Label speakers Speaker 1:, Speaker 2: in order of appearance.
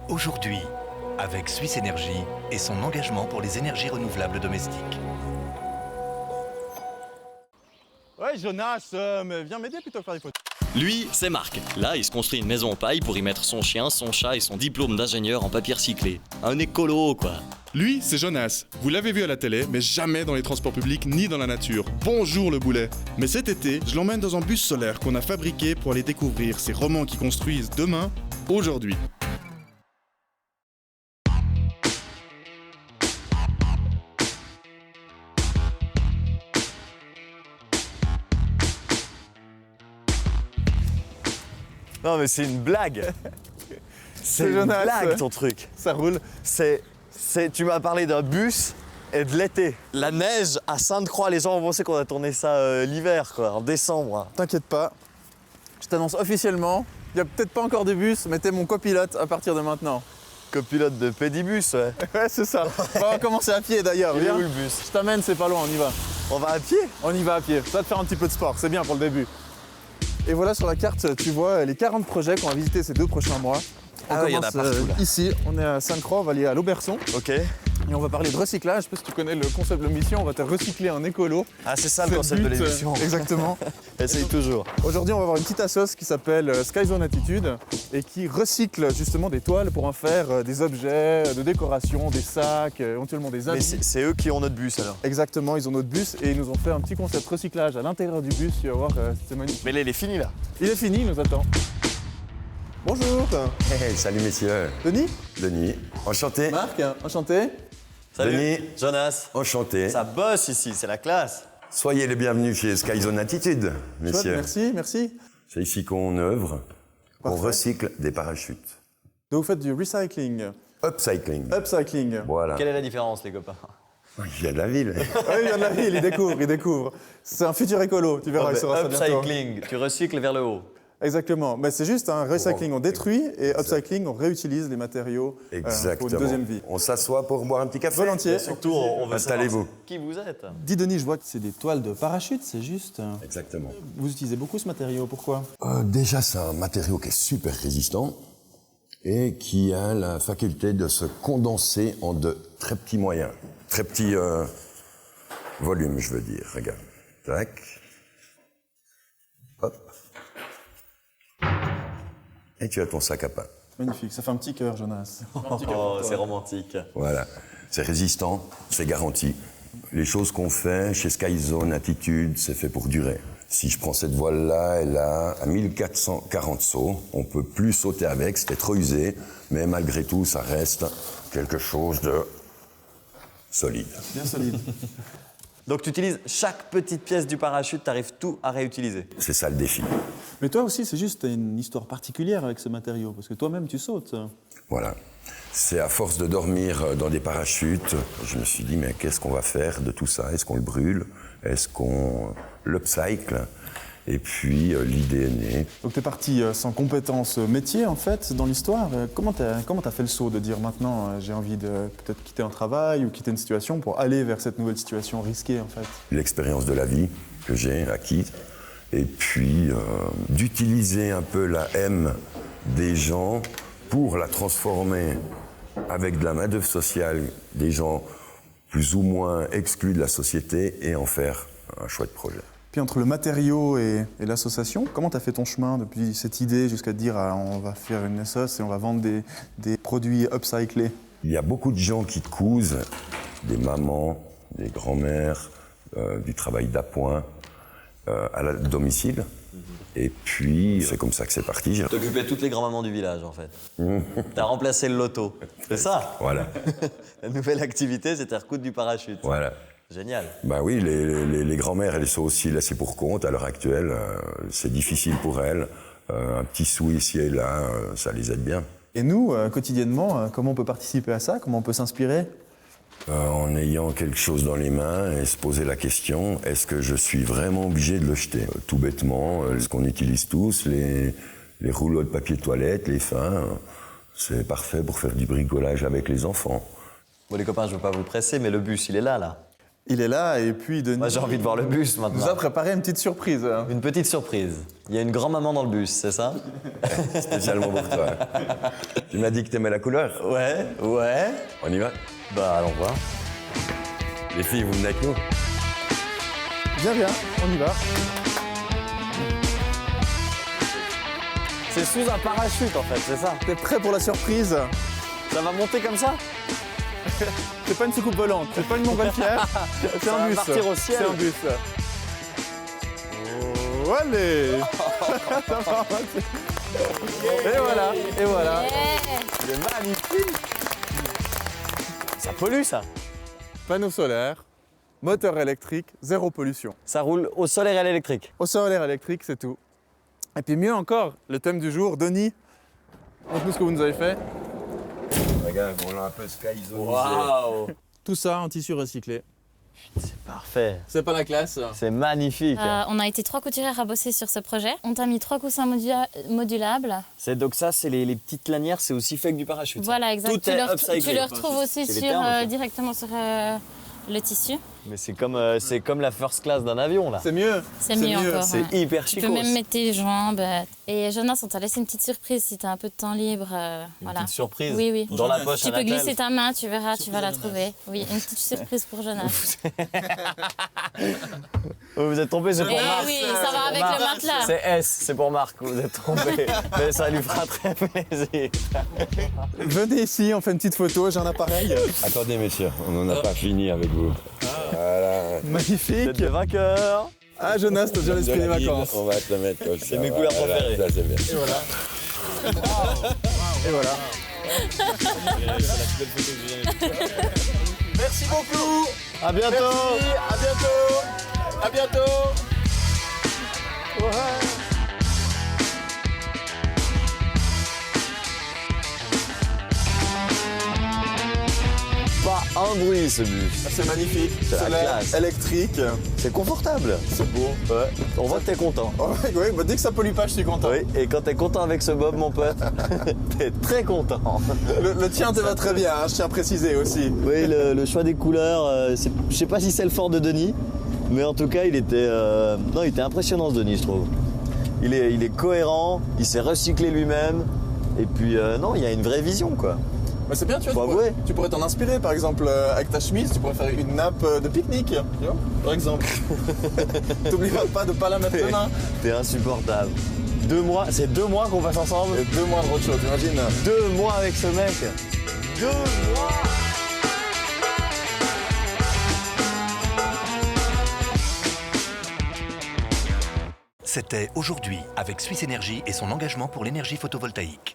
Speaker 1: Aujourd'hui, avec Suisse Énergie et son engagement pour les énergies renouvelables domestiques.
Speaker 2: Ouais, Jonas, mais viens m'aider plutôt que faire des photos.
Speaker 3: Lui, c'est Marc. Là, il se construit une maison en paille pour y mettre son chien, son chat et son diplôme d'ingénieur en papier recyclé. Un écolo, quoi.
Speaker 4: Lui, c'est Jonas. Vous l'avez vu à la télé, mais jamais dans les transports publics ni dans la nature. Bonjour le boulet. Mais cet été, je l'emmène dans un bus solaire qu'on a fabriqué pour aller découvrir ces romans qui construisent demain, aujourd'hui.
Speaker 5: Non mais c'est une blague. C'est une
Speaker 2: Jonas,
Speaker 5: blague ton truc.
Speaker 2: Ça roule.
Speaker 5: Tu m'as parlé d'un bus et de l'été. La neige à Sainte-Croix, les gens vont penser qu'on a tourné ça l'hiver, quoi, en décembre.
Speaker 2: T'inquiète pas, je t'annonce officiellement, il n'y a peut-être pas encore de bus, mais t'es mon copilote à partir de maintenant.
Speaker 5: Copilote de Pédibus, ouais.
Speaker 2: Ouais, c'est ça. On va commencer à pied d'ailleurs,
Speaker 5: Il est
Speaker 2: viens.
Speaker 5: où le bus?
Speaker 2: Je t'amène, c'est pas loin, on y va.
Speaker 5: On va à pied?
Speaker 2: On y va à pied. Ça va te faire un petit peu de sport, c'est bien pour le début. Et voilà sur la carte, tu vois les 40 projets qu'on va visiter ces 2 prochains mois.
Speaker 5: Ah ouais, il y en a partout, là.
Speaker 2: Ici, on est à Sainte-Croix, on va aller à l'Auberçon.
Speaker 5: Ok.
Speaker 2: Et on va parler de recyclage. Je sais pas si tu connais le concept de l'émission, on va te recycler en écolo.
Speaker 5: Ah, c'est ça le
Speaker 2: C'est
Speaker 5: concept de
Speaker 2: but,
Speaker 5: l'émission.
Speaker 2: Exactement.
Speaker 5: Essaye toujours.
Speaker 2: Aujourd'hui, on va avoir une petite assoce qui s'appelle Skyzone Attitude et qui recycle justement des toiles pour en faire des objets de décoration, des sacs, éventuellement des
Speaker 5: Mais
Speaker 2: habits.
Speaker 5: c'est eux qui ont notre bus alors.
Speaker 2: Exactement, ils ont notre bus et ils nous ont fait un petit concept recyclage à l'intérieur du bus. Tu vas voir, c'est magnifique.
Speaker 5: Mais là, il est fini là.
Speaker 2: Il est fini, il nous attend. Bonjour,
Speaker 6: Hey, salut messieurs,
Speaker 2: Denis,
Speaker 6: Denis, enchanté.
Speaker 2: Marc, enchanté.
Speaker 3: Salut,
Speaker 6: Denis.
Speaker 3: Jonas.
Speaker 6: Enchanté.
Speaker 3: Ça bosse ici, c'est la classe.
Speaker 6: Soyez les bienvenus chez Skyzone Attitude,
Speaker 2: Chouette,
Speaker 6: messieurs.
Speaker 2: merci, merci.
Speaker 6: C'est ici qu'on œuvre, qu'on
Speaker 2: Parfait.
Speaker 6: recycle des parachutes.
Speaker 2: Donc vous faites du recycling,
Speaker 6: Upcycling.
Speaker 2: upcycling.
Speaker 6: Voilà.
Speaker 3: Quelle est la différence, les copains?
Speaker 6: Il y a de la ville.
Speaker 2: Ah oui, il vient de la ville, il découvre. C'est un futur écolo, tu verras, il saura ça bientôt.
Speaker 3: Upcycling, tu recycles vers le haut.
Speaker 2: Exactement, mais c'est juste un recycling, on détruit et upcycling, on réutilise les matériaux pour
Speaker 6: Exactement.
Speaker 2: une deuxième vie.
Speaker 6: On s'assoit pour boire un petit café.
Speaker 2: Volontiers.
Speaker 3: Surtout, on veut savoir
Speaker 6: Installez-vous.
Speaker 3: qui vous êtes.
Speaker 2: Dis Denis, je vois que c'est des toiles de parachute, c'est juste.
Speaker 6: Exactement.
Speaker 2: Vous utilisez beaucoup ce matériau, pourquoi?
Speaker 6: Déjà, c'est un matériau qui est super résistant et qui a la faculté de se condenser en de très petits moyens. Très petits volumes, je veux dire. Regarde. Tac. Hop. Et tu as ton sac à pain.
Speaker 2: Magnifique, ça fait un petit cœur, Jonas.
Speaker 3: Oh, c'est romantique.
Speaker 6: Voilà. C'est résistant, c'est garanti. Les choses qu'on fait chez Skyzone Attitude, c'est fait pour durer. Si je prends cette voile-là, elle a à 1440 sauts. On peut plus sauter avec, c'était trop usé. Mais malgré tout, ça reste quelque chose de solide.
Speaker 2: Bien solide.
Speaker 3: Donc tu utilises chaque petite pièce du parachute, tu arrives tout à réutiliser.
Speaker 6: C'est ça le défi.
Speaker 2: Mais toi aussi, c'est juste, t'as une histoire particulière avec ce matériau, parce que toi-même, tu sautes.
Speaker 6: Voilà. C'est à force de dormir dans des parachutes, je me suis dit, mais qu'est-ce qu'on va faire de tout ça? Est-ce qu'on le brûle? Est-ce qu'on l'upcycle? Et puis, l'idée est née.
Speaker 2: Donc t'es parti sans compétences métier, en fait, dans l'histoire. Comment t'as fait le saut de dire maintenant, j'ai envie de peut-être quitter un travail ou quitter une situation pour aller vers cette nouvelle situation risquée, en fait?
Speaker 6: L'expérience de la vie que j'ai acquise, et puis d'utiliser un peu la haine des gens pour la transformer avec de la main-d'œuvre sociale, des gens plus ou moins exclus de la société, et en faire un chouette projet.
Speaker 2: Puis entre le matériau et l'association, comment t'as fait ton chemin depuis cette idée jusqu'à te dire on va faire une assoce et on va vendre des produits upcyclés?
Speaker 6: Il y a beaucoup de gens qui cousent, des mamans, des grands-mères, du travail d'appoint à la domicile. Et puis, c'est comme ça que c'est parti.
Speaker 3: T'occupais toutes les grands-mamans du village, en fait. T'as remplacé le loto. C'est ça?
Speaker 6: Voilà,
Speaker 3: La nouvelle activité, c'était recoudre du parachute.
Speaker 6: voilà.
Speaker 3: Génial.
Speaker 6: Ben oui, les grands-mères, elles sont aussi laissées pour compte à l'heure actuelle. C'est difficile pour elles. Un petit sou ici et là, ça les aide bien.
Speaker 2: Et nous, quotidiennement, comment on peut participer à ça? Comment on peut s'inspirer?
Speaker 6: En ayant quelque chose dans les mains et se poser la question, est-ce que je suis vraiment obligé de le jeter? Tout bêtement, ce qu'on utilise tous, les rouleaux de papier toilette, les fins, c'est parfait pour faire du bricolage avec les enfants.
Speaker 3: Bon, les copains, je veux pas vous presser, mais le bus, il est là.
Speaker 2: Il est là et puis Denis
Speaker 5: Moi, j'ai envie de voir le bus
Speaker 2: nous a
Speaker 5: maintenant.
Speaker 2: préparé une petite surprise.
Speaker 5: Une petite surprise. Il y a une grand-maman dans le bus, c'est ça?
Speaker 6: Spécialement pour toi. Tu m'as dit que t'aimais la couleur.
Speaker 5: Ouais, ouais.
Speaker 6: On y va?
Speaker 5: Bah, allons voir.
Speaker 6: Les filles, vous venez avec nous?
Speaker 2: Viens, on y va.
Speaker 5: C'est sous un parachute, en fait, c'est ça?
Speaker 2: T'es prêt pour la surprise?
Speaker 5: Ça va monter comme ça?
Speaker 2: C'est pas une soucoupe volante, c'est pas une montgolfière, c'est
Speaker 5: Ça
Speaker 2: un
Speaker 5: va
Speaker 2: bus.
Speaker 5: partir au ciel.
Speaker 2: C'est un bus. Oh, allez. Et voilà.
Speaker 5: C'est magnifique! Ça pollue, ça.
Speaker 2: Panneau solaire, moteur électrique, zéro pollution.
Speaker 5: Ça roule au solaire et à l'électrique.
Speaker 2: Au solaire électrique, c'est tout. Et puis mieux encore, le thème du jour, Denis, montre-nous ce que vous nous avez fait.
Speaker 6: Regarde, on l'a un peu skyzonisé.
Speaker 5: Waouh!
Speaker 2: Tout ça en tissu recyclé.
Speaker 5: C'est parfait.
Speaker 2: C'est pas la classe?
Speaker 5: C'est magnifique.
Speaker 7: On a été 3 couturières à bosser sur ce projet. On t'a mis 3 coussins modulables.
Speaker 5: Donc ça, c'est les petites lanières, c'est aussi fait que du parachute. ça.
Speaker 7: Voilà, exact.
Speaker 5: Tout
Speaker 7: Tu
Speaker 5: est
Speaker 7: le,
Speaker 5: upcyclé.
Speaker 7: tu le retrouves aussi
Speaker 5: C'est les
Speaker 7: sur,
Speaker 5: termes, ça.
Speaker 7: directement sur le tissu.
Speaker 5: Mais c'est comme la first class d'un avion, là.
Speaker 2: C'est mieux.
Speaker 7: C'est mieux encore.
Speaker 5: C'est
Speaker 7: ouais.
Speaker 5: hyper
Speaker 7: Tu
Speaker 5: chicos.
Speaker 7: peux même mettre tes jambes. Et Jonas, on t'a laissé une petite surprise si t'as un peu de temps libre.
Speaker 5: Une
Speaker 7: Voilà.
Speaker 5: petite surprise.
Speaker 7: Oui, oui.
Speaker 5: Dans la poche
Speaker 7: Tu
Speaker 5: à
Speaker 7: peux
Speaker 5: laquelle.
Speaker 7: glisser ta main, tu verras, tu vas la trouver. Oui, une petite surprise pour Jonas.
Speaker 5: Oh, vous êtes tombé, c'est
Speaker 7: Eh
Speaker 5: pour Marc.
Speaker 7: oui, ça va avec le matelas.
Speaker 5: C'est S, c'est pour Marc, vous êtes tombé. Mais ça lui fera très plaisir.
Speaker 2: Venez ici, on fait une petite photo, j'ai un appareil.
Speaker 6: Attendez, messieurs, on n'en a pas fini avec vous. Voilà.
Speaker 2: Magnifique.
Speaker 5: Vous êtes des vainqueurs.
Speaker 2: Ah Jonas, t'as déjà l'esprit des vacances.
Speaker 6: On va te le mettre comme ça.
Speaker 5: C'est mes couleurs préférées.
Speaker 6: Ça, c'est bien.
Speaker 2: Et voilà.
Speaker 5: Merci beaucoup. À bientôt.
Speaker 2: À bientôt. À bientôt.
Speaker 5: Pas un bruit ce bus.
Speaker 2: C'est magnifique.
Speaker 5: C'est la
Speaker 2: Solaire,
Speaker 5: classe.
Speaker 2: électrique.
Speaker 5: C'est confortable.
Speaker 2: C'est beau.
Speaker 5: Ouais. On voit que t'es content.
Speaker 2: Oui, bah, dès que ça pollue pas, je suis content.
Speaker 5: Oui, et quand t'es content avec ce bob, mon pote, t'es très content.
Speaker 2: Le tien te va très bien, hein, je tiens à préciser aussi.
Speaker 5: Oui, le choix des couleurs, je sais pas si c'est le fort de Denis, mais en tout cas, il était impressionnant ce Denis, je trouve. Il est cohérent, il s'est recyclé lui-même, et puis non, il y a une vraie vision, quoi.
Speaker 2: Bah, c'est bien, tu
Speaker 5: Faut
Speaker 2: vois,
Speaker 5: avouer.
Speaker 2: tu pourrais t'en inspirer, par exemple, avec ta chemise, tu pourrais faire une nappe de pique-nique, tu vois, par exemple. T'oublieras pas de pas la mettre demain.
Speaker 5: T'es insupportable. 2 mois, c'est 2 mois qu'on passe ensemble.
Speaker 2: Et 2 mois de roadshow, t'imagines?
Speaker 5: 2 mois avec ce mec. 2 mois.
Speaker 1: C'était Aujourd'hui avec Suisse Énergie et son engagement pour l'énergie photovoltaïque.